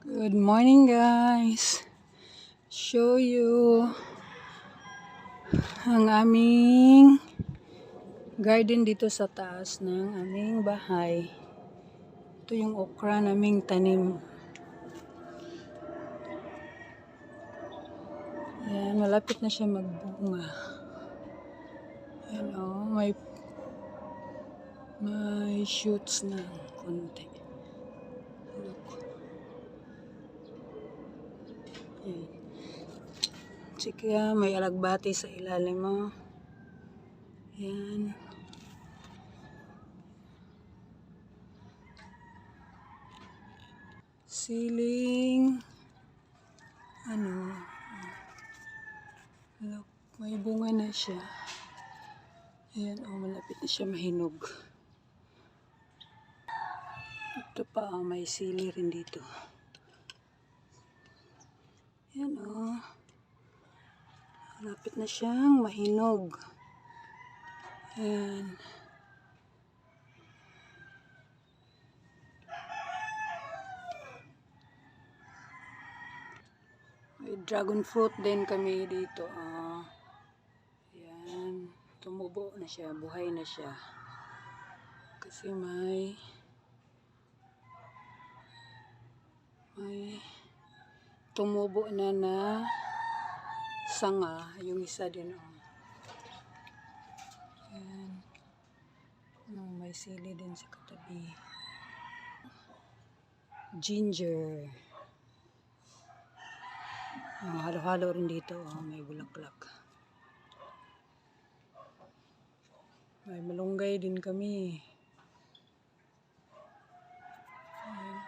Good morning, guys. Show you ang aming garden dito sa taas ng aming bahay. Ito yung okra naming tanim. Yan, malapit na siya magbunga. Yan o, may shoots na konti. Look. Yan. Tsika, may alagbati sa ilalim mo. Yan. Siling. Look, may bunga na siya. Ayan, malapit na siya mahinog. Ito pa, may sili rin dito. Ayan, malapit na siyang mahinog. Ayan. May dragon fruit din kami dito. Ayan. Tumubo na siya. Buhay na siya. Kasi may tumubo na sanga. Yung isa din. Ayan. May sili din sa katabi. Ginger. Halo-halo rin dito. May bulaklak. May malunggay din kami. Ayan.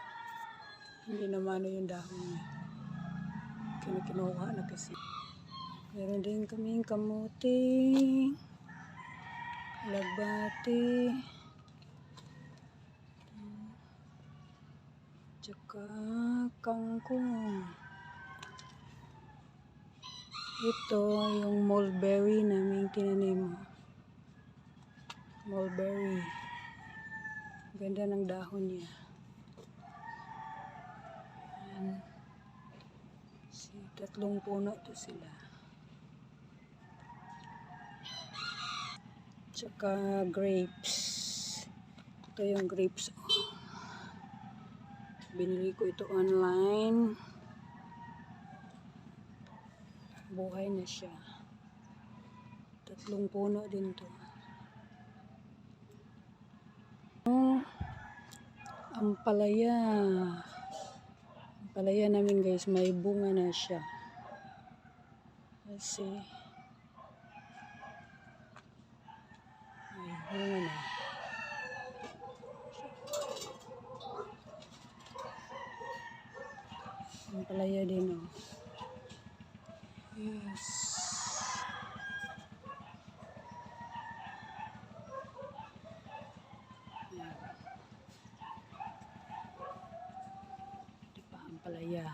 Hindi naman yung dahon niya. Kinuha na kasi. Meron din kaming kamuting, alagbati, tsaka kangkong. Ito yung mulberry naming tinanim. Mulberry. Ganda ng dahon niya. Ayan. Tatlong puno to sila. Tsaka grapes. Ito yung grapes. Binili ko ito online. Buhay na siya. Tatlong puno din to. Ampalaya. Ampalaya namin guys, may bunga na siya. Kasi may bunga na. Ampalaya din Yes. Ayan. Ito pa ampalaya.